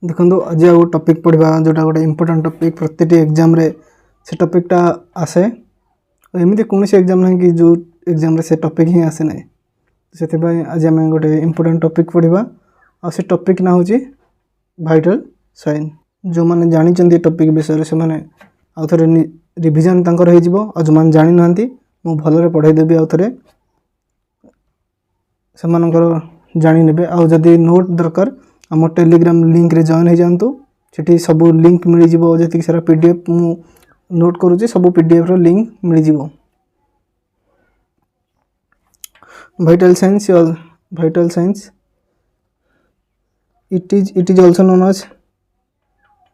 देखो आज आउ टॉपिक पढ़ा जोटा गोटे इंपोर्टेंट टॉपिक प्रत्येक एग्जाम रे से टॉपिकटा आसे एमती कौन एग्जाम ना कि जो एग्जाम रे से टॉपिक ही आसे ना से आज आम गोटे इंपोर्टेंट टॉपिक पढ़ा आ से टॉपिक ना हूँ वाइटल साइन जो मैंने जानी टॉपिक विषय से मैंने आउ थे रिविजन तांकर हो जो मैंने जानी ना मु भलरे पढ़ाई देवी आउ थे से जानी ने आउ जदि नोट दरकार आम टेलीग्राम लिंक रे जॉइन हो जातु से सब लिंक मिल जाए जी सारा पीडीएफ मु नोट करुँचे सब पीडीएफ रो लिंक मिल जाए। Vital signs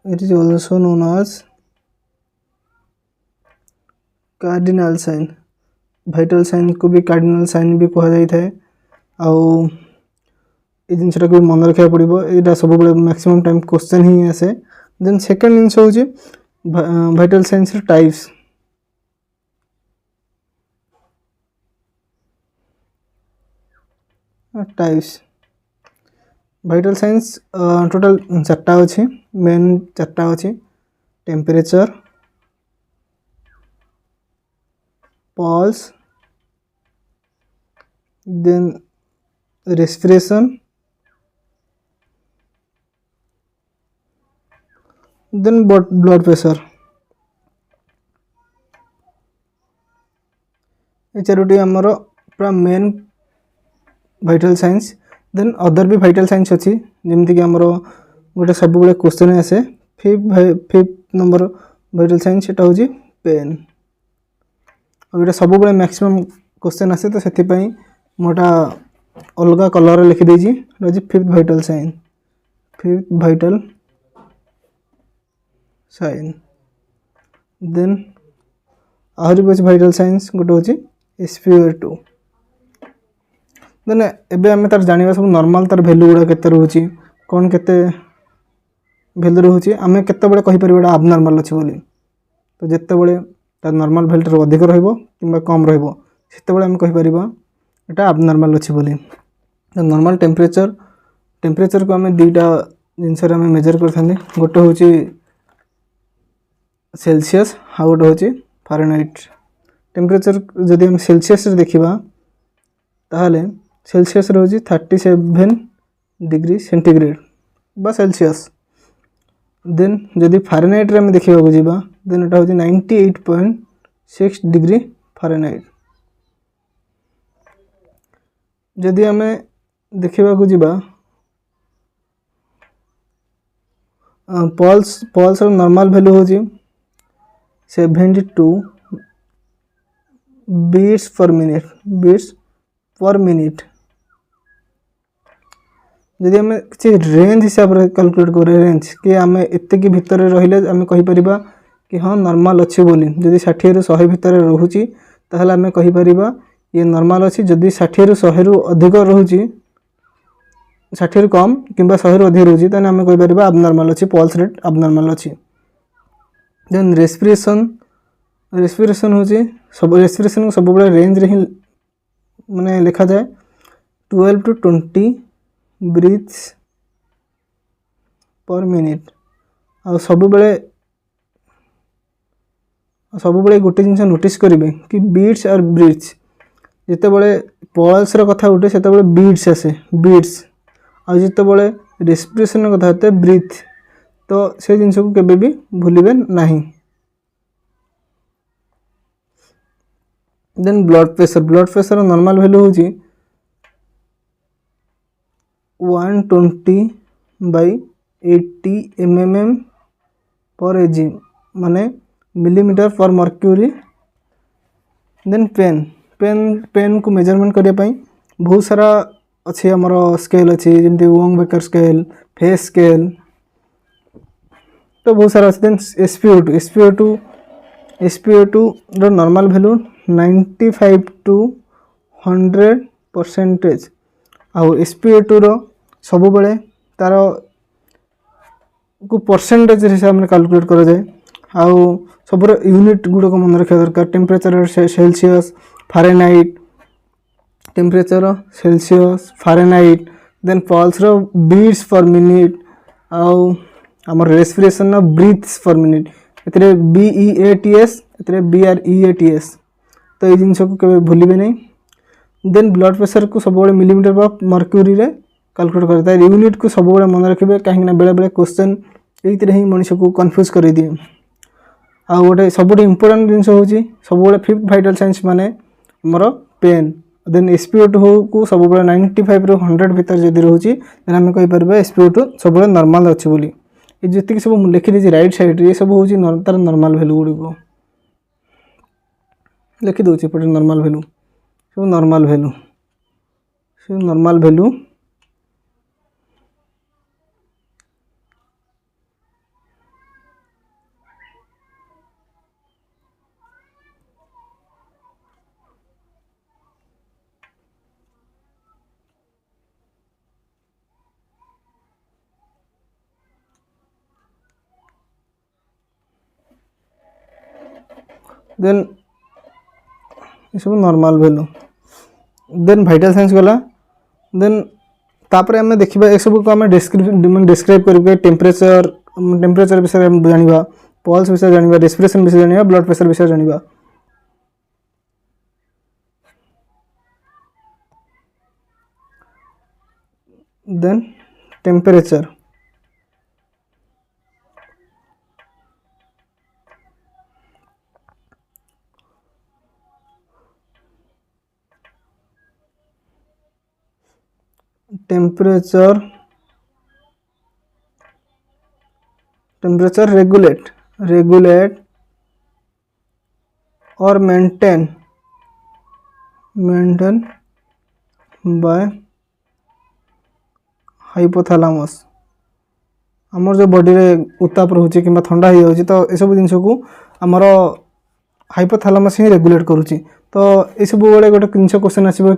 it is also known as cardinal sign. Vital sign को भी कार्डिनल साइन भी कहा जाता है आउ ये जिनटा को मन रखा पड़ो यहाँ सब मैक्सिमम टाइम क्वेश्चन ही आसे। देन सेकेंड जिनस हूँ vital signs types. Vital signs total चार्टा अच्छी मेन चार्टा अच्छी temperature pulse then respiration then blood pressure ये चारोटी आमर पूरा main vital signs. Then other भी वाइटल साइंस अच्छी जमीक कि आमर गोटे सब क्वेश्चन आसे फिफ्थ नंबर वाइटल साइंस यहाँ हूँ पेन और ये सब मैक्सिमम क्वेश्चन आसे तो से मोटा अलग कलर लिखिदे फिफ्थ वाइटल साइन। देन आहरी भी वाइटल साइंस गोटे हूँ SpO2। देन एबे आम तार जाना सब नॉर्मल तार वैल्यू गुड़ा केते रोचे कौन केते वैल्यू रोचे आम केते कहीपर आबनॉर्मल अच्छे बोली तो जिते तार नॉर्मल वैल्यू अधिक कि कम रते आम कहीपर यहाँ आबनॉर्मल अच्छे बोली। नॉर्मल टेम्परेचर को आम दुईटा जिनस मेजर करते गोटे हूँ सेल्सियस आउ गोटे हूँ फारेनहाइट। टेम्परेचर जदि हम सेल्सियस देखा ताहले सेल्सियस रोजी 37 डिग्री सेंटीग्रेड बा सेल्सियस। देन जदि फारेनहाइट रे हम देखा जावा देन एटा हूँ 98.6 डिग्री फारेनहाइट। जदि आम देखा जावा पल्स नॉर्मल वैल्यू हूँ 72 बीट्स पर मिनिट। जदि आम किसी रेंज हिसाब से कैलकुलेट करें रेंज कि आम एतिक भितर रहिले आम कहीपर कि हाँ नॉर्मल अच्छे बोली जदि 60 ରୁ 100 भितर रोचे ताहले आम कहीपर ये नॉर्मल अच्छी। जदि 60 ରୁ 100 ରୁ अधिक रोचे 60 ରୁ कम कि 100 ରୁ अधिक रोचे ताहले आम कहीपर आबनॉर्मल अच्छी पल्स रेट आबनॉर्मल अच्छी। देन रेस्पिरेशन हूँ सब रेस्पिरेशन को सब रेंज रे ही माने लिखा जाए 12 to 20 ब्रीथ्स पर मिनिट। आ सब गोटे जिन नोटिस करेंगे कि बीट्स और ब्रीथ्स जिते बड़े पल्स कथा उठे से बीट्स आसे बीट्स आ जिते बड़े रेस्पिरेशन कथा होते ब्रीथ तो से जिन को केबे भी भूलिबे नहीं। Then blood pressure normal value हूँ 120/80 mm पर एजी माने मिलीमीटर पर मर्क्यूरी। देन पेन को मेजरमेंट करने बहुत सारा अच्छे आमर स्केल अच्छी जमी Wong Baker scale face scale तो बहुत सारा अच्छे। देन SpO2 रो नॉर्मल वैल्यू 95 to 100% आउ SpO2 रो सब बड़े तार को परसेंटेज हिसाब में कैलकुलेट करा जाए आउ सब यूनिट गुड़क मन रखा दरकार। Temperature Celsius Fahrenheit temperature Celsius Fahrenheit then pulse रो बीट्स पर मिनिट आउ आमर रेस्पिरेशन ब्रीथ्स पर मिनिट ए BEATS ए BREATS तो ये जिनस को कभी भूलिए नहीं। देन ब्लड प्रेशर को सब मिलीमीटर ऑफ मर्क्यूरी रे कैलकुलेट करता है। यूनिट को सब मन रखिए कहीं बेले बेले क्वेश्चन ये ही मनुष्य को कन्फ्यूज कर दिए। आ गोटे सब इम्पोर्टाट जिन हूँ सब फिफ्थ भाइटाल साइंस माने मोर पेन। देन SpO2 को सब 95 ରୁ 100 भीतर जदि रोचे देन आम कहीपर SpO2 सब नॉर्मल अच्छी बोली। ये जी सब लिखी दीजिए राइट साइड ये सब हूँ तार नॉर्मल वैल्यू गुड़िक लिखी दूसरी पटे नॉर्मल वैल्यू सब नॉर्मल वैल्यू सब नॉर्मल वैल्यू देन ये सब normal value. Then vital signs गला। देन तापर आम देखा ये सब को आम डिस्क्राइब कर टेम्परेचर विषय जाना पल्स विषय जाना रेस्पिरेशन विषय जाना ब्लड प्रेशर विषय जाना। देन टेम्परेचर टेम्परेचर रेगुलेट और मेंटेन बाय हाइपोथैलेमस। आमर जो बॉडी रे उत्ताप रोचे कि ठंडा हो जाए तो ये सब जिन को आमर हाइपोथैलेमस ही रेगुलेट करुच्ची। तो ये सब बड़े गोटे जिन क्वेश्चन आसो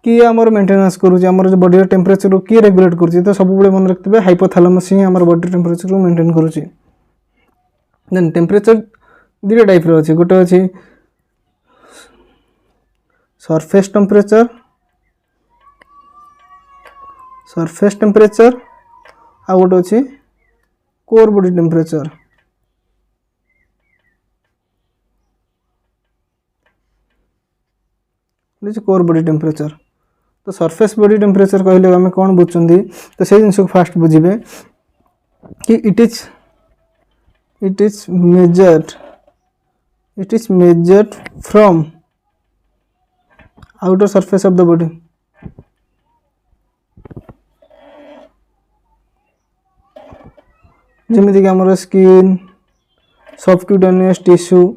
कि आमर मेंटेनेंस करुच्ची आमर जो बॉडी टेम्परेचर को किए रेगुलेट करुच्ची तो सब मन रखिए हाइपोथैलेमस ही आमर बॉडी टेम्परेचर को मेंटेन करुच्ची। देन टेम्परेचर दुटा टाइप रो अच्छे गोटे अच्छी सरफेस टेम्परेचर आ गोटे अच्छी core body temperature. Core body temperature तो सरफेस बॉडी टेम्परेचर कहले आम कौन बुझुंदी तो से जिन फास्ट बुझे कि it is measured from outer surface of the body. जमीती कि आमर स्किन सबक्यूटेनियस टिश्यू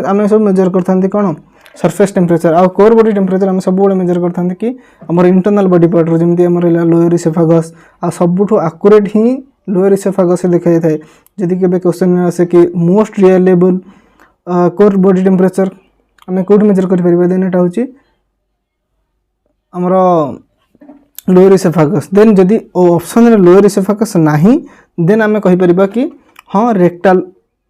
आम सब मेजर करते कौन सरफेस टेम्परेचर आ कोर बॉडी टेम्परेचर आम सब मेजर करते कि आमर इंटरनल बॉडी पार्ट रो जमी आम लोअर इसेफागस आ सबुठ आकुरेट ही लोअर इसेफागस देखा जाए है। जदि के क्वेश्चन आसे कि most reliable core body temperature आम कौट मेजर कर देन यहाँ हूँ आमर लोअर इसेफागस। देन जदि ऑप्शन रे लोअर इसेफागस नहीं देन आम कहीपर कि हाँ रेक्टाल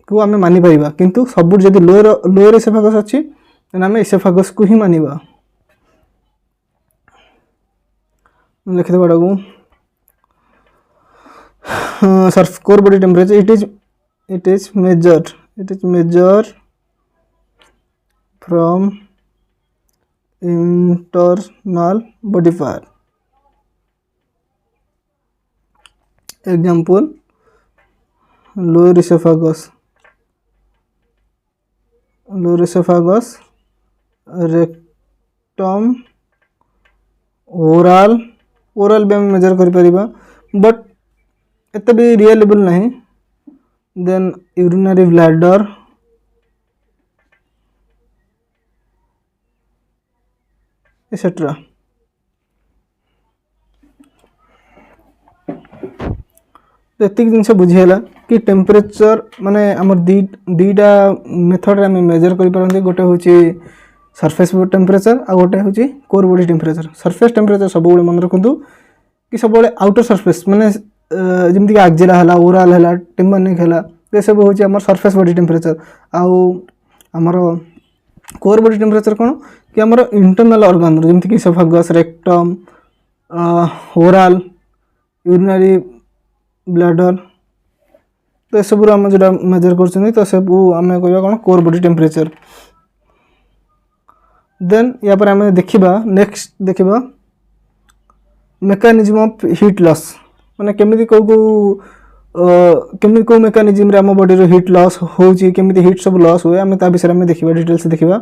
को आम मानि पारिबा किंतु सब जदि लोअर इसेफागस अच्छी देन आम इसेफागस को ही मानिबा। लिखिदे बाड़ा को सर्फ core body temperature it is measured from internal body part. Example lower oesophagus rectum oral भी आम मेजर कर परिबा बट एत भी रियलेबल नहीं। Then urinary bladder etcetera. एति जिनस बुझीगला कि टेम्परेचर माने आमर दीटा मेथड आम मेजर कर गोटे हूँ सरफेस टेम्परेचर आ गोटे हूँ core body temperature. Surface temperature सब मन रखु कि सब आउटर सरफेस माने जमीक एक्जिला है ओराल है टिम्बरनिक है ये सब हूँ आम सरफेस बॉडी टेम्परेचर। आमर कोर बॉडी टेम्परेचर कौन कि आमर इंटरनल ऑर्गन जमीक oesophagus rectum oral urinary bladder तो सब आम जो मेजर कर तो सब आम कह कौन कोर बॉडी टेम्परेचर देन या पर आम देखा नेक्स्ट देखा मेकानिज्म ऑफ हीट लॉस माने केमिति को केमिति को मेकानिज्म रे आम बॉडी रो हीट लॉस होची केमिति हीट सब लॉस हुए आम ता विषय में देखिबा डिटेल्स देखिबा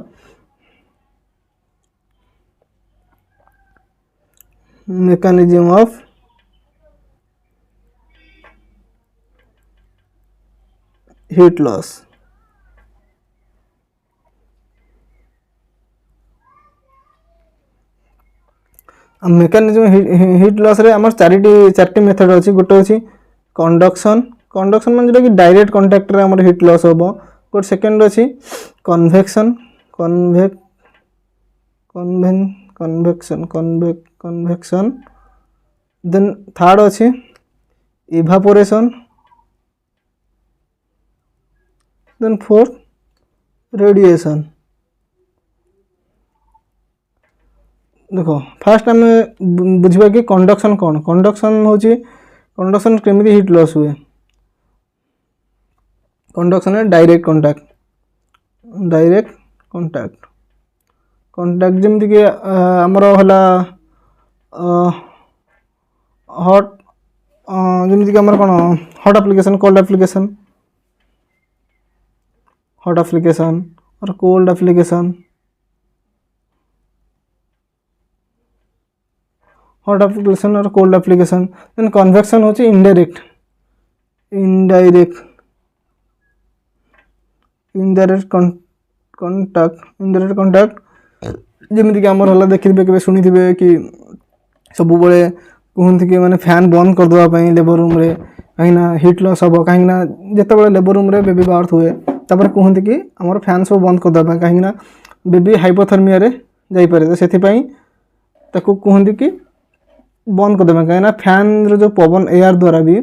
mechanism of heat loss mechanism heat loss रे हमर चारटी मेथड अछि गोटे अछि कंडक्शन कंडक्शन माने जोटा कि डायरेक्ट कांटेक्ट रे हमर हीट लॉस होबो गोटे सेकंड अछि कन्वेक्शन कन्वेक्शन देन थर्ड अछि इवापोरेशन देन फोर्थ रेडिएशन देखो फास्ट आम बुझा कि कंडक्शन कौन कंडक्शन हूँ कंडक्शन केमी हीट लॉस हुए कंडक्शन है डायरेक्ट कंटाक्ट जमीक कि आमर है हट जमीक कि आमर कौन हट एप्लिकेशन कोल्ड एप्लिकेशन और कोल्ड एप्लिकेशन हॉट एप्लिकेशन और कोल्ड एप्लिकेशन देन कन्वेक्शन होची इनडायरेक्ट कंटाक्ट जमीक कि आमर है देखिए कि शुणी थे कि सब बड़े कहते कि मैंने फैन बंद करदेवाई लेबर रूम रे कहीं हीट लॉस हम कहीं जिते लेबर रूम रे बेबी बार्थ हुए तापर कहते कि आमर फैन सब बंद करदेवाई कहीं बेबी हाइपोथर्मिया रे जापे तो से कहते कि बंद करदे कहीं फैन जो पवन एयर द्वारा भी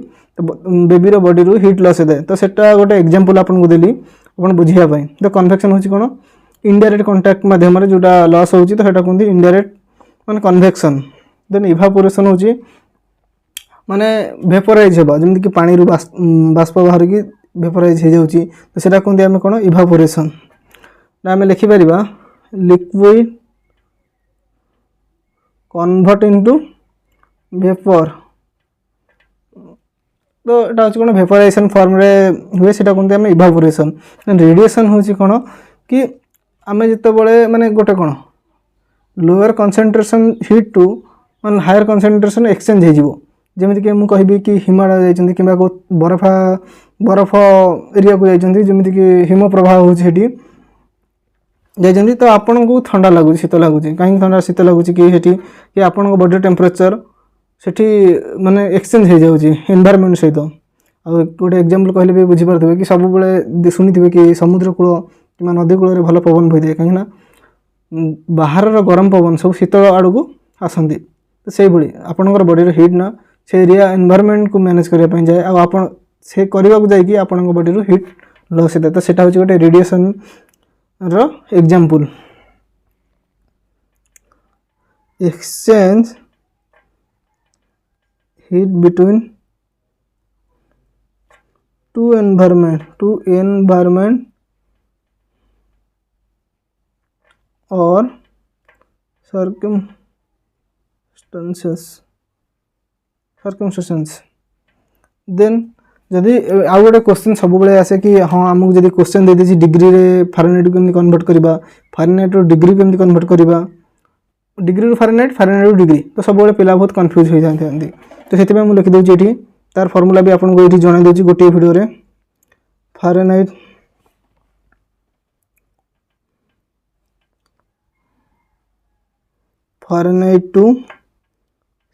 बेबी बॉडी रू हीट लॉस होता है तो सेटा गोटे एग्जांपल आपको देली आप बुझापी तो कन्वेक्शन हूँ कौन इनडायरेक्ट कंटाक्ट माध्यम जोटा लॉस होची तो सेटा कहते इनडायरेक्ट माने कन्वेक्शन देन इवापोरेशन होची माने वेपोराइज होबा जमीक कि पानी रू बाष्प बाहर की वेपोराइज हो जाउची तो सेटा कहते आम कौन इवापोरेशन आम लिखिपर लिक्विड कन्वर्ट इनटू वेपर तो यहाँ हूँ कौन वेपोराइजेशन फॉर्म रे हुए से कहते हैं इवापोरेशन रेडिएशन हूँ कौन कि आम जिते माने गोटे कौन लोअर कंसंट्रेशन हीट टू मान हायर कंसंट्रेशन एक्सचेंज हो जमीक कि मुझे कहि कि हिमालय जाइए कि बरफ एरिया को जाइए जमीक कि हिम प्रवाह होती जाइए तो आपन को ठंडा लगुच शीत लगुच कहीं ठंडा शीत लगुच कि आपण बॉडी टेम्परेचर सेठी माने एक्सचेंज हो जाउची एनवायरनमेंट सहित गोटे एग्जांपल कहले भी बुझीपारे कि सब बड़े शुणी कि समुद्र कूल कि नदी कूल भल पवन बोई कहीं बाहर गरम पवन सब शीतल आड़ को आसती तो से भाई आपंकर बॉडी हीट ना से एरिया एनवायरनमेंट को मैनेज करने जाए आप से करने को जाकि आपण बॉडी हीट लॉस होता है तो सेटा हूँ गोटे रेडिएशन रो example exchange heat between two environment or circumstances then जदि आउ गोटे क्वेश्चन सब बेले आसे कि हाँ आमको जब क्वेश्चन दे दी डिग्री रे फारेनहाइट को केमती कन्वर्ट करवा फारेनहाइट रो डिग्री केमती कन्वर्ट करवा डिग्री रू फारेनहाइट रू डिग्री तो सब बेले पिला बहुत कन्फ्यूज हो जाती तो से मुझे लिखिदे ये तार फर्मूला भी आपको ये जन दूसरी गोटे भिडियो रे फारेनहाइट टू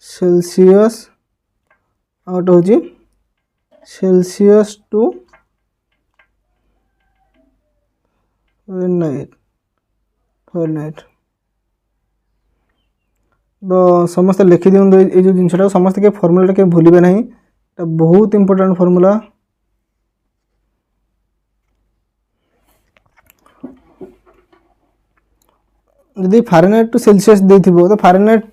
सेल्सियस आउट हूँ सेल्सियस टू फारेनहाइट तो समस्त लिखि दिखाँ ये जो जिनसा समस्त के फर्मूला के भूलिए ना बहुत इंपोर्टेंट फर्मूला जदि फारेनहाइट टू सेल्सियस देथिबो तो फारेनहाइट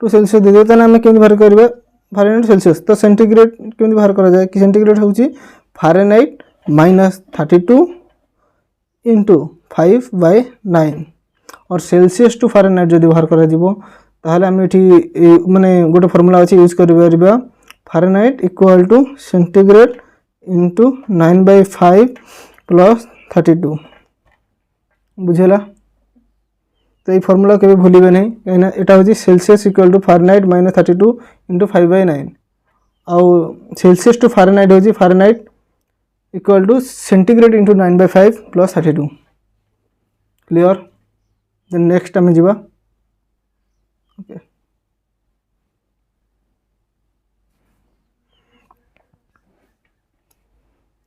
टू सेल्सियस दे देते आम केमी बाहर करवा फारेनहाइट सेल्सियस। तो सेंटीग्रेड केमी बाहर करा जाए कि सेंटीग्रेड हूँ फारेनहाइट -32 इंटू 5/9 और सेल्सियस टू फारेनहाइट जब बाहर करा ताहले आम ये माने गोटे फर्मूला अच्छे यूज कर Fahrenheit equal to centigrade into 9/5 plus 32 बुझेगा। तो ये फर्मूला के भूलिए नहीं कहीं यहाँ हूँ Celsius equal to Fahrenheit -32 into 5/9 आउ सेल्सियस टू फारेनहाइट हूँ Fahrenheit equal to centigrade into 9/5 plus 32 clear. Then next आम जावा ओके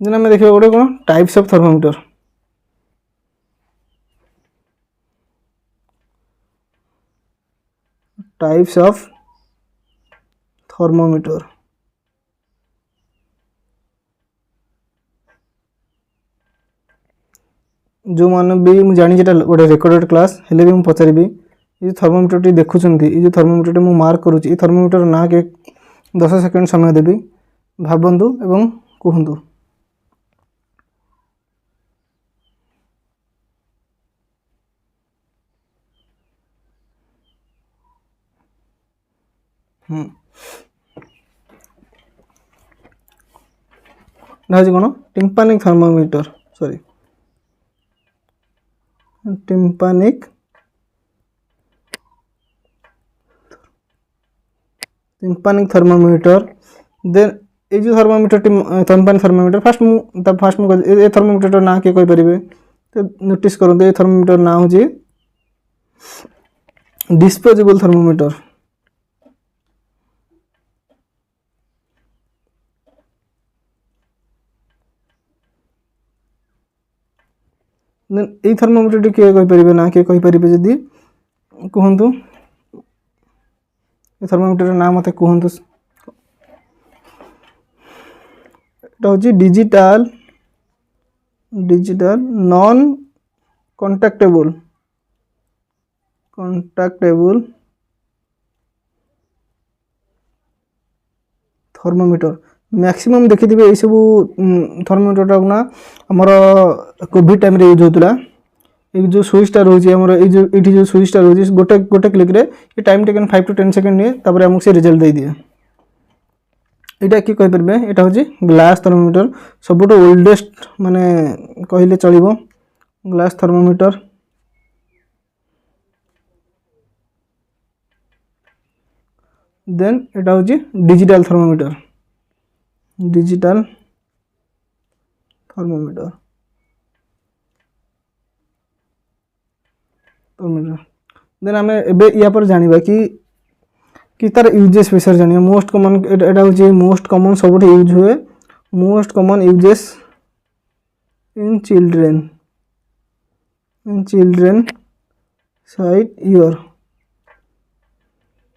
देन आम देखा गोटे कौन types of thermometer. Types of thermometer जो मान भी मुझे जानी गोटे रेकर्डेड क्लास हेले भी मुझे पचारि ये थर्मोमीटर टी देखुं ये थर्मोमीटर टी मार्क करुँची थर्मोमीटर ना के 10 सेकेंड समय देवी भावतु एवं कहतु। कौन टिम्पानिक थर्मोमीटर सॉरी टिम्पानिक थर्मोमीटर। देन ये जो थर्मोमीटर टिम्पानिक थर्मोमीटर फास्ट मुझे थर्मोमीटर ना किए कहींपर तो नोटिस करूँ ये थर्मोमीटर ना हूँ डिस्पोजेबल थर्मोमीटर। ये थर्मोमीटर टी किए कहींपर ना किए कहींपर जदि कहतु थर्मोमीटर ना मत कहतु हूँ digital non contactable thermometer maximum देखिए ये सब थर्मोमीटर ना आमर कोविड टाइम यूज होता ये जो स्विचटा रोचे आमर ये जो स्विचटा रोचे गोटे गोटे क्लिक रे ये टाइम टेकन 5 to 10 सेकेंड निए तापर आमको से रिजल्ट दे दिए। यहाँ कि कहींपर यहाँ हूँ ग्लास थर्मोमीटर सबुठ ओल्डेस्ट माने कहले चलो ग्लास थर्मोमीटर। देन यहाँ हूँ डिजिटल थर्मोमीटर देन आम ए पर जाना कि तार यूजेस विषय जाना मोस्ट कॉमन यहाँ हूँ मोस्ट कॉमन सब यूज हुए most common uses in children side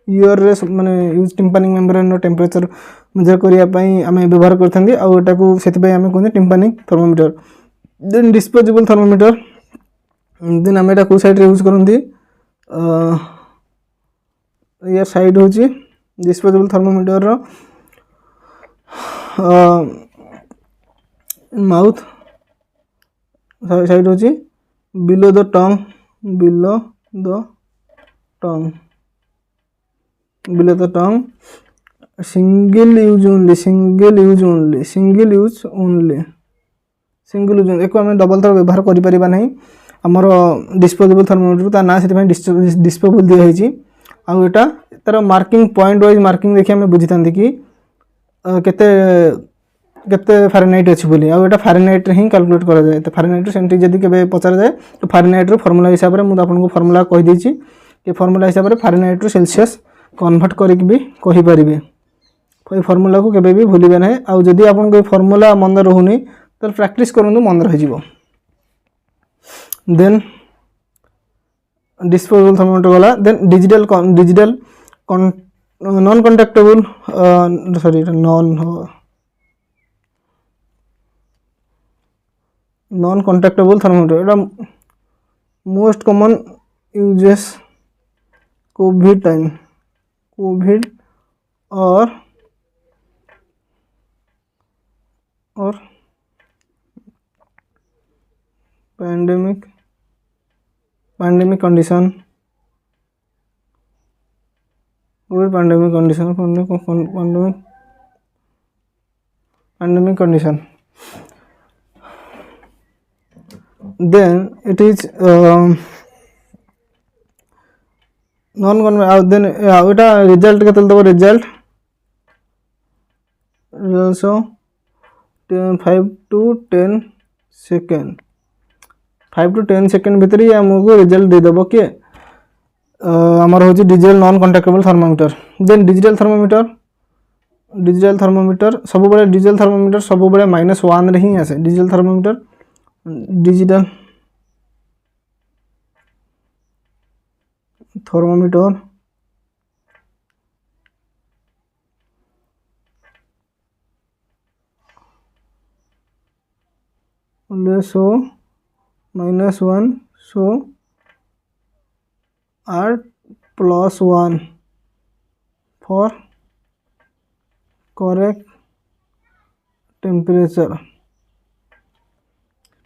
ear रे माने use tympanic membrane temperature measure करने आम व्यवहार करते आटा को से कहते tympanic thermometer. Then disposable thermometer then आम यहाँ कौ साइड यूज करती यार साइड हूँ डिस्पोजेबल थर्मोमीटर माउथ साइड हूँ below the tongue single use only एक आम डबल थर व्यवहार करें ना आमर डिस्पोजेबल थर्मोमीटर ता ना से डिस्पोजेबल दिखाई आउ एटा तार मार्किंग पॉइंट वाइज मार्किंग देखिए आम बुझी था कि केते केते फारेनहाइट अच्छी बोली आउटा फारेनहाइट ही कैलकुलेट करा जाए। तो फारेनहाइट सेंटी जदि के पचार जाए तो फारेनहाइट फर्मूला हिसाब से मुझे आपको फर्मूला कहीदेची कि फर्मूला हिसाब से फारेनहाइट सेल्सियस कन्वर्ट करके भी कहींपारे फर्मूला को केबे भी भूलिबे ना। आउ जदि आपको फर्मूला मन रहुनी तो प्रैक्टिस करूँ मन रही। देन डिस्पोजेबल थर्मोमीटर गला। Then digital non contactable sorry non contactable thermometer एटा most common uses COVID time COVID और pandemic condition, COVID pandemic condition, then it is non then এটা রেজাল্ট কেতে দেব result also 5 to 10 second 5 to 10 second ভিতরে আমাকে result দিয়ে দেব কি আমার হচ্ছে digital non contactable thermometer. Then digital thermometer ସବୁବେଳେ ডিজিটাল থার্মোমিটার ସବୁବେଳେ -1 ରେ ହିଁ ଆସେ। Digital thermometer so -1 so are +1 for correct temperature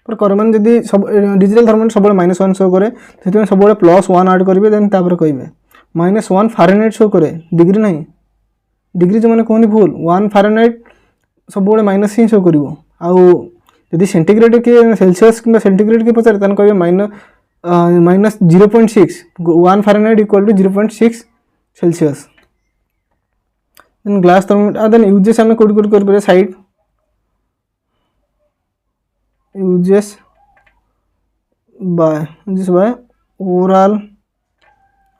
पर करे मैंने जदि सब डिजिटल थर्मोमीटर सब -1 शो करे से सब +1 ऐड करेंगे देन तापर कहे -1 फारेनहाइट शो करे डिग्री नहीं डिग्री जो मैंने कहनी भूल 1 फारेनहाइट सब माइनस ही शो कर आदि सेंटीग्रेड कि सेल्सियस कि सेंटीग्रेड कि पचारे कहे -0.6 1 Fahrenheit equal to 0.6 Celsius. Then glass thermometer then uses आम कौट कौट कर side uses by oral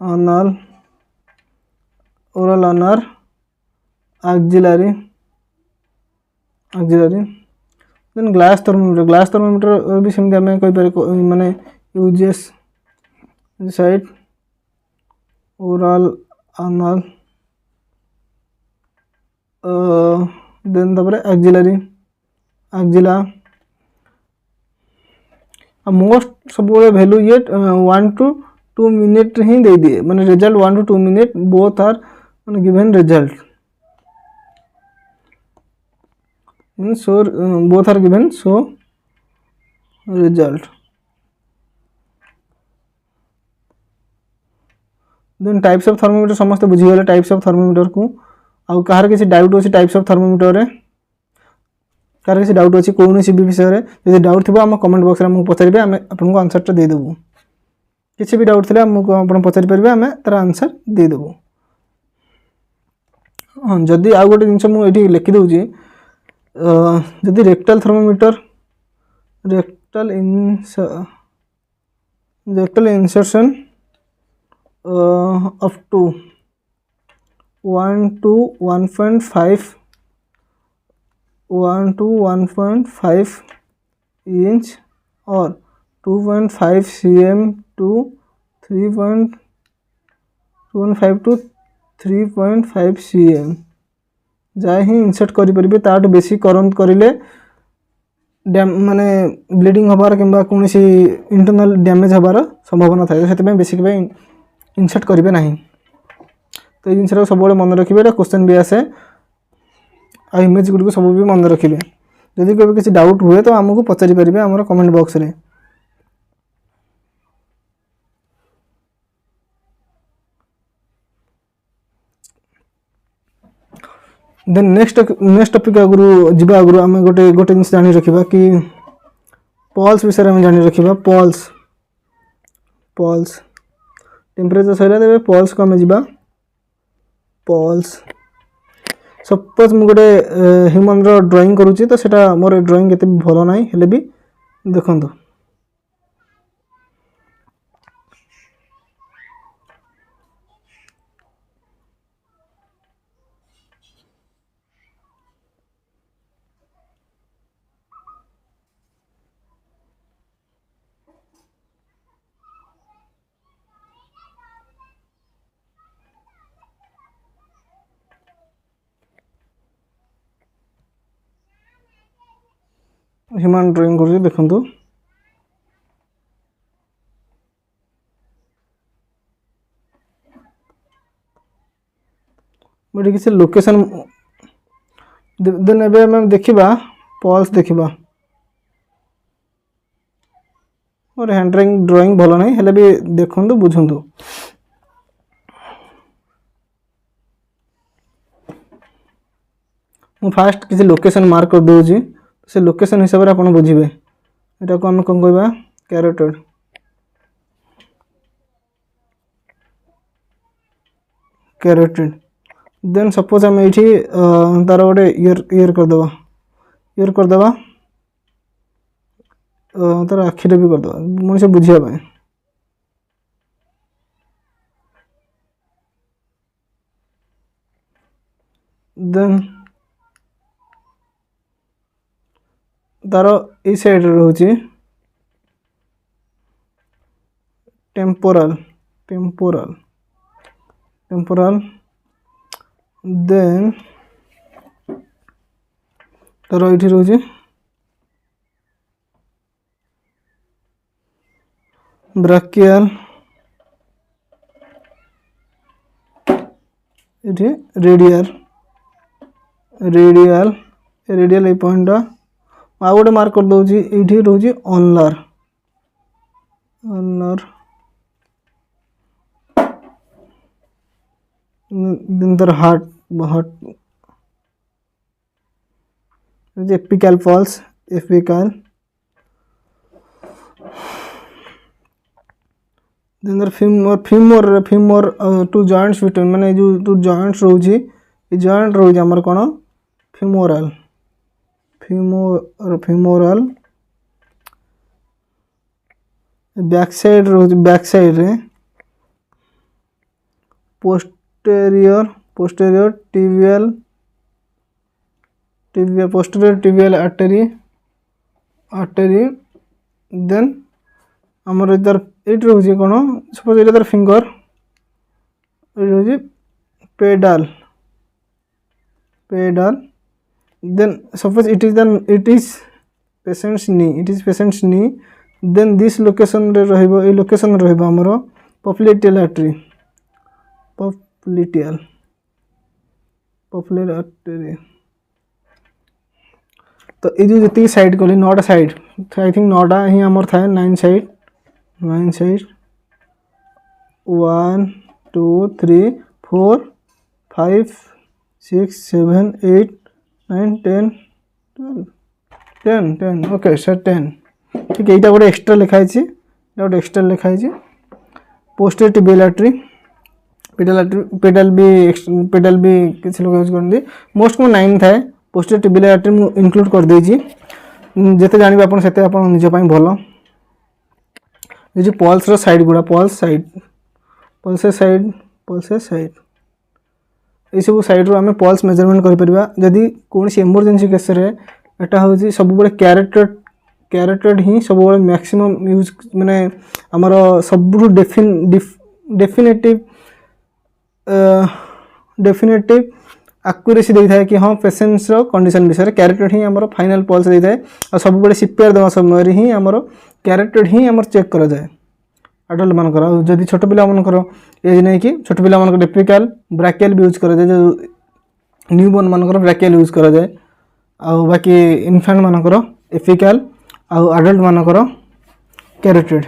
anal axillary then glass thermometer भी सेमती आम कहीपर माने uses side oral anal then axilla most सब वैल्यू ये 1 to 2 मिनट ही दे दिए माने result 1 to 2 minute both are माने given result so both are given so result। then types of thermometer समस्त बुझीगले types of thermometer को आउ कहार किसी डाउट अछि types of thermometer रे कहार किसी डाउट अछि कोनोसी भी विषय रे यदि डाउट थिबो हम कमेंट बॉक्स रे हम पचारिबे हम आपनको आंसर टा दे देबो किसी भी डाउट थिले हमको आपण पचारि परबे हम तार आंसर दे देबो। हां जदी आ गोटे जिंस मु एठी लिखि दउची जदि rectal thermometer rectal insertion up to 1 to 1.5 inch or 2.5 cm to 3.25 to 3.5 cm जहाँ ही इनसर्ट करेंगे ताठू बेसी करंट करें डैम माने ब्लीडिंग हबार कि कौन इंटरनल डैमेज हबार संभावना थाए से बेसिक इनसर्ट करेंगे ना। तो ये जिनस सब मन रखिए क्वेश्चन भी आसे आ इमेज गुड़ सब भी मन रखिए जदि कभी किसी डाउट हुए तो आमको पचारि पारे आम कमेंट बॉक्स रे। देन नेक्स्ट टॉपिक आगु जीवा आगु आम गोटे जिनिस जानी रखिबा कि पल्स विषय में जानी रखिबा पल्स टेम्परेचर सहिला देबे पल्स को आम जीवा पल्स सपोज मु गोटे ह्यूमन रो ड्राइंग करूची तो सेटा मोर ड्राइंग केते भलो नाही हेले भी देखंतु ह्यूमन ड्राइंग करूची देखंतु ଏଠି କିଛି ଲୋକେସନ୍ ଦେନ୍ ଏବେ ଆମେ ଦେଖିବା ପଲ୍ସ ଦେଖିବା। ମୋର ହ୍ୟାଣ୍ଡ ଡ୍ରଇଂ ଭଲ ନାହିଁ ହେଲେ ବି ଦେଖନ୍ତୁ ବୁଝନ୍ତୁ। ମୁଁ ଫାଷ୍ଟ କିଛି ଲୋକେସନ୍ ମାର୍କ କରିଦେଉଛି, ସେ ଲୋକେସନ୍ ହିସାବରେ ଆପଣ ବୁଝିବେ। ଏଟାକୁ ଆମେ କ'ଣ କହିବା କ୍ୟାରୋଟେଡ୍। କ୍ୟାରୋଟେଡ୍ ଦେନ୍ ସପୋଜ ଆମେ ଏଇଠି ତାର ଗୋଟେ ଇୟର କରିଦେବା ତାର ଆଖିରେ ବି କରିଦେବା ମଣିଷ ବୁଝିବା ପାଇଁ। ଦେନ୍ ତାର ଏଇ ସାଇଡ଼ରେ ରହୁଛି ଟେମ୍ପୋରାଲ ଦେନ୍ ତାର ଏଇଠି ରହୁଛି ବ୍ରାକିଆଲ, ଏଠି ରେଡ଼ିଆଲ ଏଇ ପଏଣ୍ଟଟା ଆଉ ଗୋଟେ ମାର୍କ କରିଦେଉଛି। ଏଇଠି ରହୁଛି ଅନଲାର ତାର heart apical pulse then femur two joints between माने जो टू जॉइंट्स रोजी ये जॉइंट रोजी हमर कोन फीमोरल बैक साइड रे पोस्टीरियर टिबियल आर्टरी देन हमर इधर एट रोजी कोन सपोज इधर फिंगर रोजी pedal then suppose it is patient's knee then this location रे रहइबो ए लोकेशन रहइबो हमरो popliteal artery तो ये जो जितनी साइड कहली 9टा साइड आई थिंक 9टा ही हमर थाए 9 साइड 1 2 3 4 5 6 7 8 9 10 ओके सर 10 ठीक है। यहाँ गोटे एक्सट्रा लिखाई पोस्टीरियर टिबियल आर्टरी पेडल भी किसी लोग यूज करते मोस्ट को 9 थाए पोस्टीरियर टिबियल आर्टरी मु इंक्लूड कर देछि जेते जानिबे आपण सेते आपण निज पई भलो। ये जो पल्स रो साइड गुडा पल्स साइड ये सब साइड रो हमें पल्स मेजरमेंट कर परिबा जदी कोनसी इमरजेंसी केस रे एटा होची सब बडे कैरेटेड ही सब बडे मैक्सिमम यूज माने हमरो सब डेफिनेटिव एक्यूरेसी देई थाए कि हां पेशेंट्स रो कंडीशन विषय कैरेटेड ही हमरो फाइनल पल्स देई थाए आ सब बडे सीपीआर देवा समय रे ही हमरो कैरेटेड ही हमर चेक करा जाए। अडल्ट मानकर जदि छोट पिला मानकर एज नहीं कि छोट पिला मानकर एपिकल ब्राकियल भी यूज करा जाए जो न्यूबॉर्न मानकर ब्राकियल यूज करा जाए आ बाकी इन्फेंट मानकर एपिकल आ अडल्ट मानकर कैरेटेड।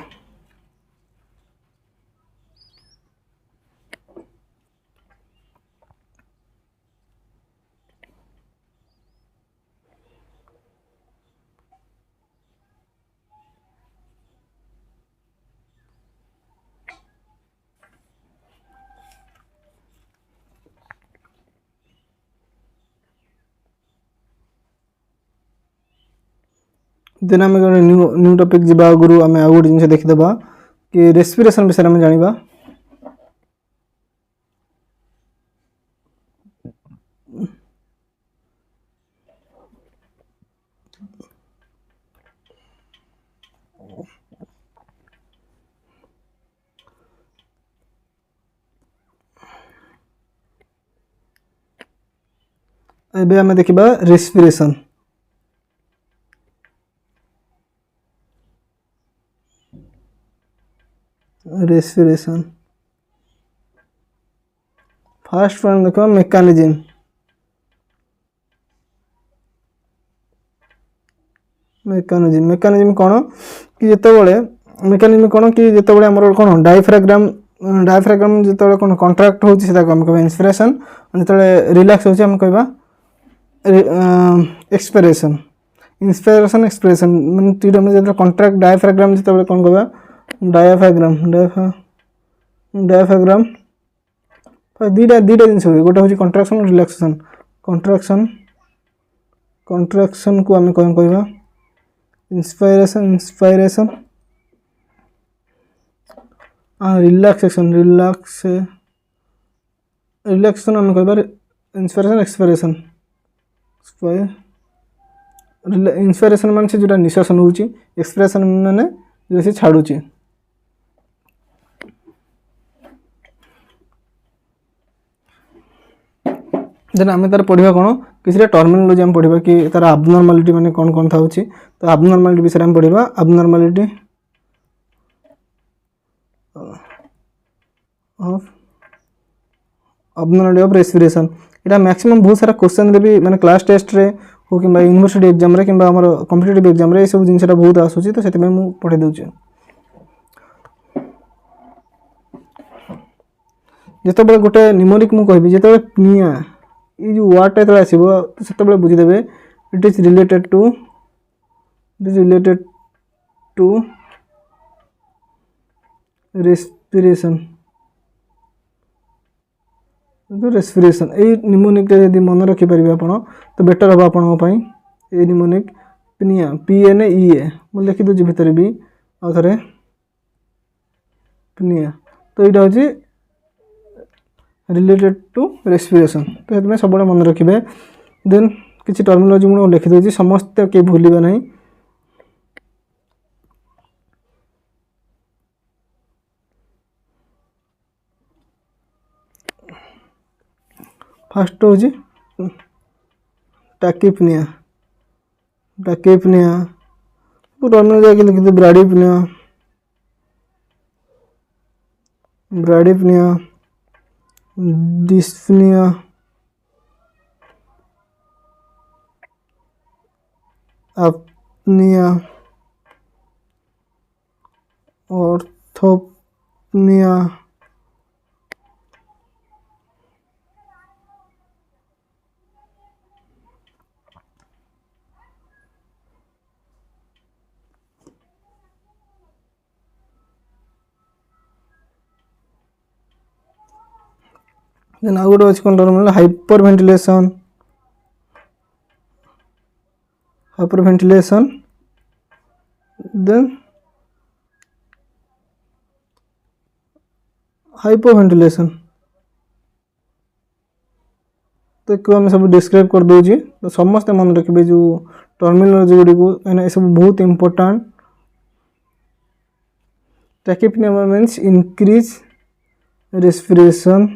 देन आम गोटे न्यू टॉपिक जी आगुरी आम आउ गोटे जिन देखीदे कि रेस्पिरेशन विषय में जाना। एबे आम देखा रेस्पिरेशन फास्ट वन देखो मेकानिज्म मेकानिज्म मेकानिज्म कौन कि जितेबाला मेकानिज्म कौन कि जितेबाला आमर कौन डायफ्राग्राम जितेबाला कौन कंट्राक्ट होती आम कह इंस्पिरेशन जिते रिलैक्स होती आम कह एक्सपिरेशन इंस्पिरेशन एक्सप्रेशन मैंने तीन जो कंट्राक्ट डायफ्राग्राम जिते कौन कह डायफ्राग्राम डायफ्राग्राम दुईटा जिन गोटे हूँ कंट्राक्शन रिलैक्सेशन कंट्राक्शन को आम कौन कह इंस्पायरेशन रिलैक्सेशन रिलैक्सेशन आम कह इंस्पिरेशन एक्सपिरेशन इंस्पिरेशन मान से जो निश्वासन होची एक्सप्रेशन माने जो से छाड़ुची देन आम तार पढ़ा कौन किसी टर्मिनोलॉजी आम पढ़ा कि तार अबनॉर्मालिटी माने कौन कौन था तो अबनॉर्मालिटी विषय में पढ़ा अबनॉर्मालिटी ऑफ रेस्पिरेशन यहाँ मैक्सिमम बहुत सारा क्वेश्चन रे भी माने क्लास टेस्ट रे हो कि यूनिवर्सिटी एग्जाम रे कि कॉम्पिटिटिव एग्जाम रे सब जिनसा बहुत आसूची तो से पढ़े दूचे जिते गोटे निमोनिक मुझे कहबी जिते पिनिया ये जो वर्डटा जो आसो तो से बुझीदे it is related to respiration respiration ये निमोनिक यदि मन रखिपारे आप तो बेटर हम आपण ये निमोनिक पिनिया PNEA मुझे लिखी दूसरी भितर भी आउ थे पिनिया तो यहाँ हूँ रिलेटेड टू रेस्पिरेशन तो ये सब मन रखिए देन किसी टर्मिनोलॉजी मुझे लिखिदे समस्त किए भूलिबे नहीं फास्ट हूँ टाकिपनिया टर्मिनोलॉजी आगे लिखिदे bradypnoea dyspnoea apnoea orthopnoea then आउ गोटे अच्छी कौन term hyperventilation then hypoventilation तो क्यों आम सब डिस्क्राइब कर दूची तो समस्त मन रखिए जो टर्मिनोलॉजी गुड़ी को ये सब बहुत important tachypnoea means increase respiration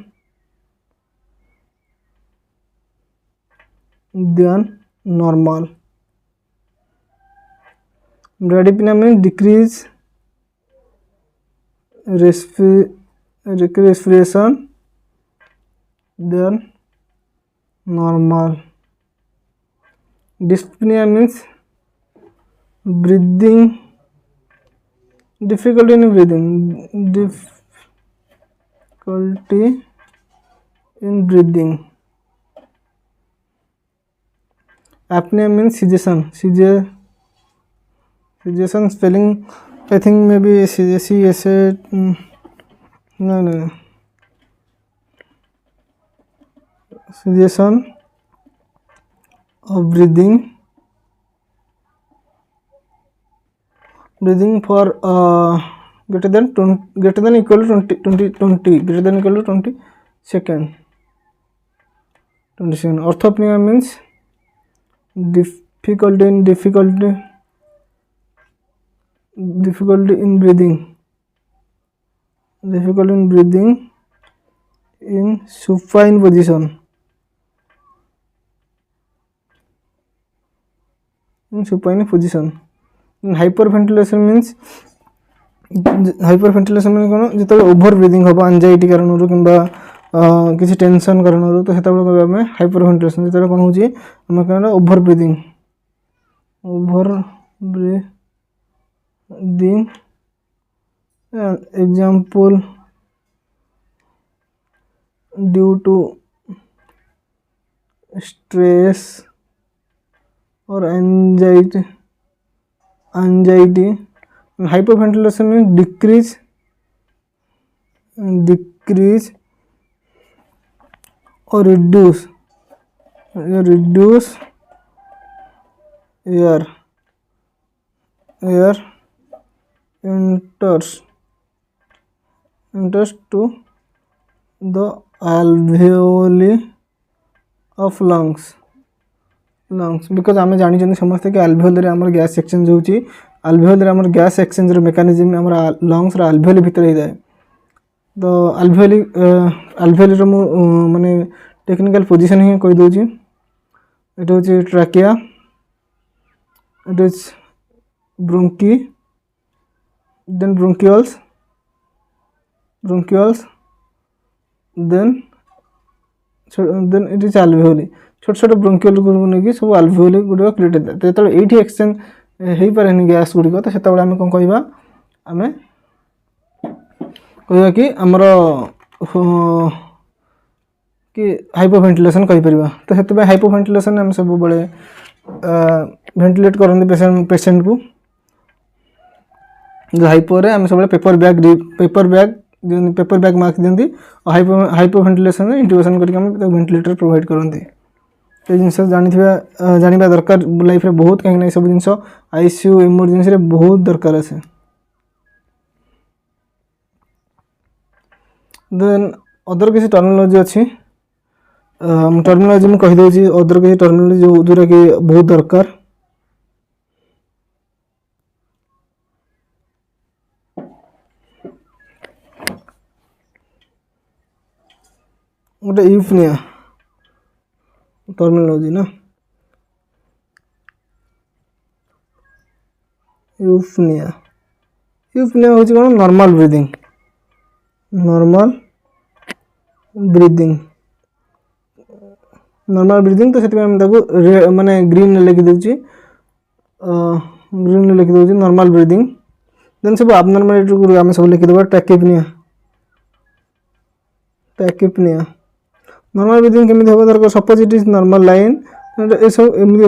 than normal. Bradypnea means decrease respiration than normal. Dyspnea means breathing difficulty in breathing. Difficulty in breathing. Apnea means cessation spelling I think maybe CSA no cessation of breathing for greater than equal to 20 greater than equal to 20 second. Orthopnea means difficulty in breathing in supine position. Hyperventilation means कौन जो over breathing हम anxiety कारण कि किसी tension कारण तो सेतबेले कहबा आमे हाइपर वेंटिलेशन जेतबेले कोन होची आमे कहना over breathing example due to stress or anxiety. Hyperventilation means decrease or reduce air enters to the alveoli of lungs because आम जानी समस्त कि आल्वेओल आम गैस एक्सचेंज होची आल्वेओल आम गैस एक्सचेंज मेकानिज्म आम लंग्स आल्वेओल भितर होता है तो आल्वेओल माने टेक्निकल पोजीशन ही कही दूची ये हूँ trachea it is bronchi then bronchioles then it is alveoli छोट छोट ब्रोंकियल को नहीं सब आल्वेओली गुड़िक क्रिएट होता है तो जो ये एक्सचेंज हो पारे गैस गुड़िक तो से आम कौन कह आम कह कि आमर कि हाइपोवेंटिलेशन कहीपर तो से हाइपोवेंटिलेशन आम सब बड़े वेंटिलेट करते पेसेंट को जो हाइपोरे आम सब पेपर बैग मार्क दिखती और हाइपोवेंटिलेशन इंट्यूबेशन करके वेंटिलेटर प्रोवाइड करते ये जिन जाना दरकार लाइफ में बहुत कहीं सब जिन आईसीयू इमरजेंसी बहुत दरकार आसे देन अदर किसी टर्मिनोलॉजी अच्छी टर्मिनोलॉजी में कहीदे अदर किसी टर्मिनोलॉजी जोरा कि बहुत दरकार गोटे यूफनिया टर्मिनोलॉजी ना यूफनिया हूँ कौन नॉर्मल ब्रीदिंग तो से माने ग्रीन लिखिदे नॉर्मल ब्रीदिंग देन सब अबनॉर्मलिटी आम सब लिखिदेवा टैकिपनिया नॉर्मल ब्रीदिंग केमी हम दरकार suppose it is normal line ये सब एमती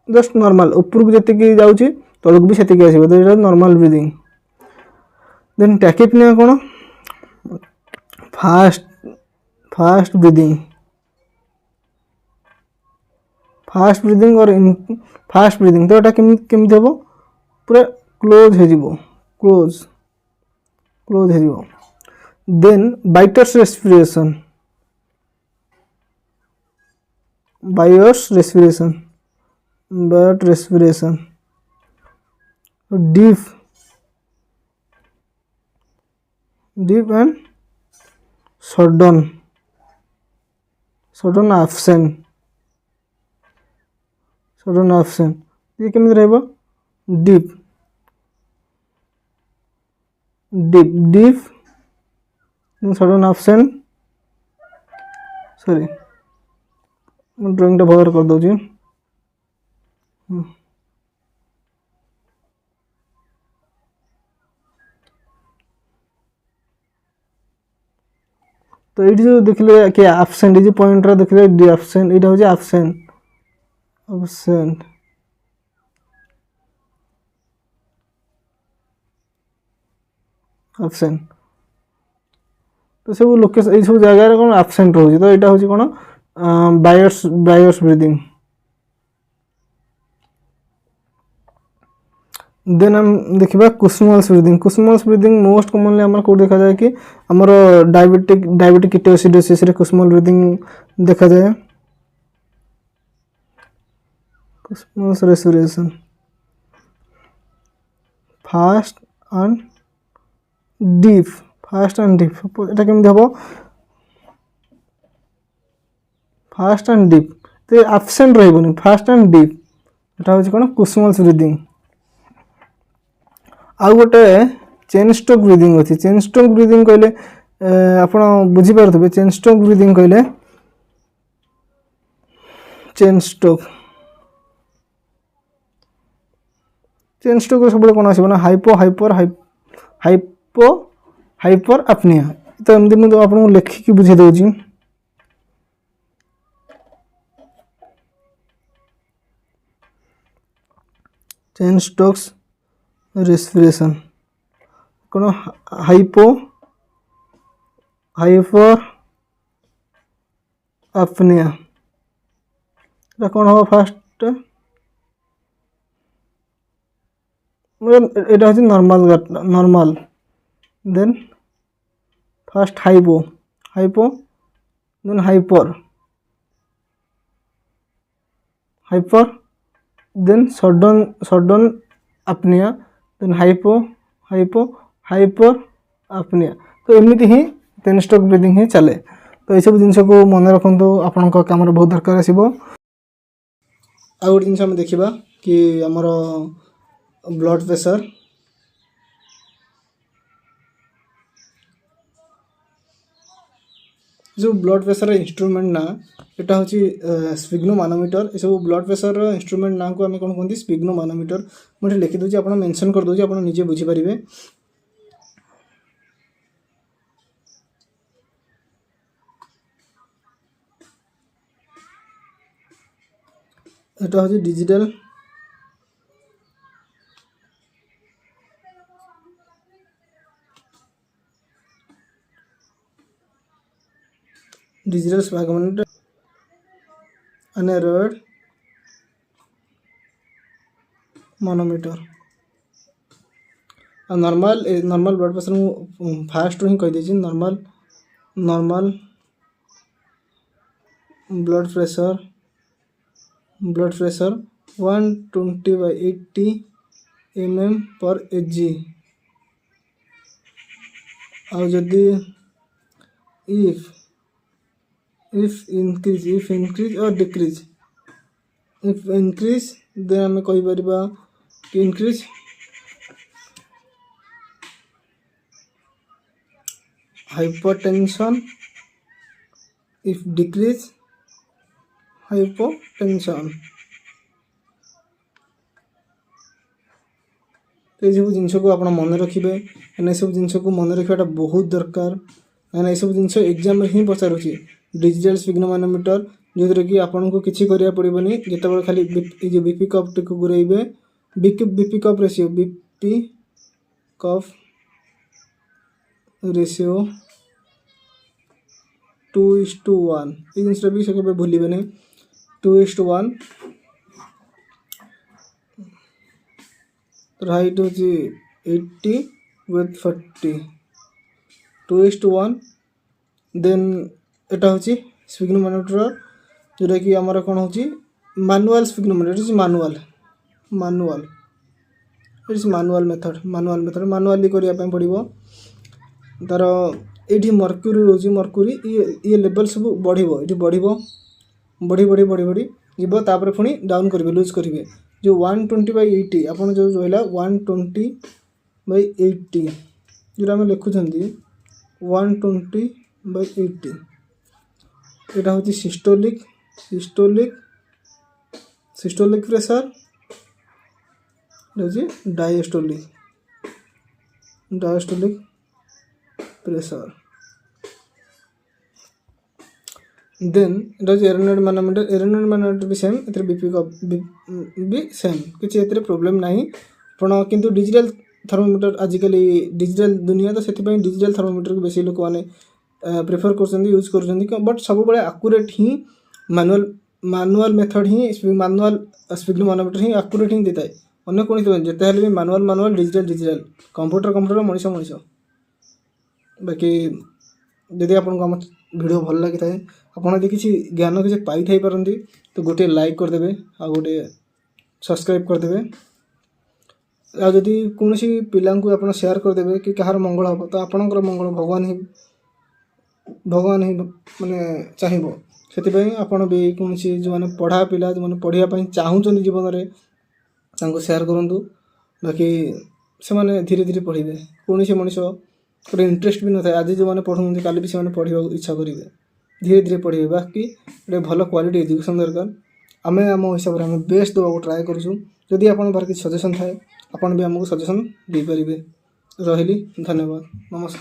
जस्ट नॉर्मल ऊपर को जी जाऊँगी तलक भी सेतिक आसो तो ये नॉर्मल ब्रीदिंग देन टैकिपनिया कौन फास्ट ब्रीदिंग और फास्ट ब्रीदिंग तो यहाँ केमी हम पूरा क्लोज हो then Biot's respiration deep and sudden absent ये केमी रहा deep sudden absent sorry drawing टा भर कर दूँ तो ये जो देखिले कि एब्सेंट ये पॉइंट रा देखिले डी एब्सेंट ये हूँ एब्सेंट तो सब लोकेशन ये सब जगह कौन एब्सेंट रोचे तो यहाँ हूँ कौन बायर्स ब्रीदिंग देन हम देखा कुसुमल्स ब्रीदिंग मोस्ट कॉमनली आम कौट देखा जाए कि आमर डायबिटिक कीटोसिडोसिस रे कुसुमल ब्रीदिंग देखा जाए कुसुमल्स रेस्पिरेशन फास्ट एंड डीप एटा केमती हम फास्ट एंड डीप तो एब्सेंट रही फास्ट एंड डीप एटा हूँ कौन कुसुमल्स ब्रीदिंग आउ गोटे चेन स्ट्रोक ब्रीदिंग अच्छी चेन स्ट्रोक ब्रीदिंग कहले ଆପଣ ବୁଝିପାରୁଥିବେ ଚେନ୍ ଷ୍ଟ୍ରୋକ୍ ବ୍ରିଦିଂ କହିଲେ ଚେନ୍ ଷ୍ଟ୍ରୋକ୍ ସବୁବେଳେ କ'ଣ ଆସିବ ନା ହାଇପର ଆପନିଆ। ତ ଏମିତି ମୁଁ ଆପଣଙ୍କୁ ଲେଖିକି ବୁଝେଇ ଦେଉଛି। ଚେନ୍ ଷ୍ଟ୍ରୋକ୍ସ ରେସ୍ପିରେସନ୍ କ'ଣ ହାଇପର ଆପନିଆ এটা କ'ଣ ହେବ ଫାଷ୍ଟ এটা ହେଉଛି ନର୍ମାଲ ଦେନ୍ ଫାଷ୍ଟ ହାଇପୋ ଦେନ୍ ହାଇପର ଦେନ୍ ସଡନ୍ ଆପନିଆ ଦେନ୍ ହାଇପର ଆପନିଆ। ତ ଏମିତି ହିଁ ଚେନ୍ ଷ୍ଟ୍ରୋକ୍ ବ୍ରିଦିଂ ହିଁ ଚାଲେ। ତ ଏସବୁ ଜିନିଷକୁ ମନେ ରଖନ୍ତୁ, ଆପଣଙ୍କ କାମରେ ବହୁତ ଦରକାର ଆସିବ। ଆଉ ଗୋଟେ ଜିନିଷ ଆମେ ଦେଖିବା କି ଆମର ବ୍ଲଡ଼ ପ୍ରେସର। ଯେଉଁ ବ୍ଲଡ଼ ପ୍ରେସର ଇନଷ୍ଟ୍ରୁମେଣ୍ଟ ନା ଏଟା ହେଉଛି ସ୍ପିଗ୍ନୋମାନୋମିଟର। ଏସବୁ ବ୍ଲଡ଼ ପ୍ରେସରର ଇନଷ୍ଟ୍ରୁମେଣ୍ଟ ନାଁକୁ ଆମେ କ'ଣ କୁହନ୍ତି? ସ୍ପିଗ୍ନୋମାନୋମିଟର। ମୁଁ ଏଠି ଲେଖିଦେଉଛି, ଆପଣ ମେନସନ୍ କରିଦେଉଛି, ଆପଣ ନିଜେ ବୁଝିପାରିବେ। এটা হচ্ছে digital sphygmomanometer aneroid manometer. Normal blood pressure first ही कही देछि। Normal blood pressure 120/80 mm per Hg। और जदि if increase or decrease, if increase then आम कही परिबा कि increase, hypertension, if decrease hypotension। तो ये सब जिनस को आप मन रखिए, ये सब जिनस को मन रखाटा बहुत दरकार। ये सब जिनस एग्जाम में ही पचारूँ। डिजिटल स्पिग्नोमानोमीटर जो कि आपन को किसी करिया पड़िबनी, जेतेबेले खाली जो बीपी कप टिक गुरेइबे, बीपी कप रेशियो 2:1। ये जिनस भी से केबे भूलिबे नहीं। 2:1 हाइट होची 80 with 40 2:1। देन एटा होची स्पिग्नोमानोमीटर जोटा कि आमर कौन होची मैनुअल स्पिग्नोमीटर। मैनुअल मेथड मैनुअली करिया पे पड़िबो। तार एठी मर्क्यूरी रोची, मर्क्यूरी ये लेवल सब बढ़िबो, एठी बढ़ी जीवो, तापर पुनी डाउन करिवे, लूज करिवे। जो 120/80 आपन जो रहला 120/80 जोरा हम लिखुछंती 120/80 एटा होची सिस्टोलिक प्रेशर, होची डायस्टोलिक प्रेशर। देन एटा होची एरोनॉइड मानोमीटर भी सेम, एथरे बीपी का भी सेम, किछि एथरे प्रॉब्लम नाही। पण किंतु डिजिटल थर्मोमीटर आजिकल डिजिटल दुनिया, तो से डिजिटल थर्मोमीटर को बेसी लोक माने प्रेफर कर यूज कर। बट सब बड़े आकुरेट ही मैनुअल मेथड ही मैनुअल स्पिग्नोमानोमीटर ही आकुरेट ही देता है। अन्य कौन जिते भी मैनुअल डिजिटल कंप्यूटर मनीष। बाकी जदि आपको आम वीडियो भल लगी था, आपड़ यदि किसी ज्ञान किसी पाई थी पारती, तो गोटे लाइक करदे, आ गोटे सब्सक्राइब करदे। आदि कौन पिला आप शेयर करदे कि कहार मंगल हम, तो आपणकर मंगल भगवान ही माने चाहिए। से आपड़ भी कौन जो मैंने पढ़ा पिला जो मैंने पढ़ाई चाहूँ जीवन में शेयर करूँ। बाकी से धीरे धीरे पढ़े। कौन मनीष ଗୋଟେ ଇଣ୍ଟରେଷ୍ଟ ବି ନଥାଏ। ଆଜି ଯେଉଁମାନେ ପଢ଼ୁଛନ୍ତି କାଲି ବି ସେମାନେ ପଢ଼ିବାକୁ ଇଚ୍ଛା କରିବେ, ଧୀରେ ଧୀରେ ପଢ଼ିବେ। ବାକି ଗୋଟେ ଭଲ କ୍ୱାଲିଟି ଏଜୁକେସନ୍ ଦରକାର। ଆମେ ଆମ ହିସାବରେ ଆମେ ବେଷ୍ଟ ଦେବାକୁ ଟ୍ରାଏ କରୁଛୁ। ଯଦି ଆପଣଙ୍କ ପାଖରେ କିଛି ସଜେସନ୍ ଥାଏ ଆପଣ ବି ଆମକୁ ସଜେସନ୍ ଦେଇପାରିବେ। ରହିଲି, ଧନ୍ୟବାଦ, ନମସ୍କାର।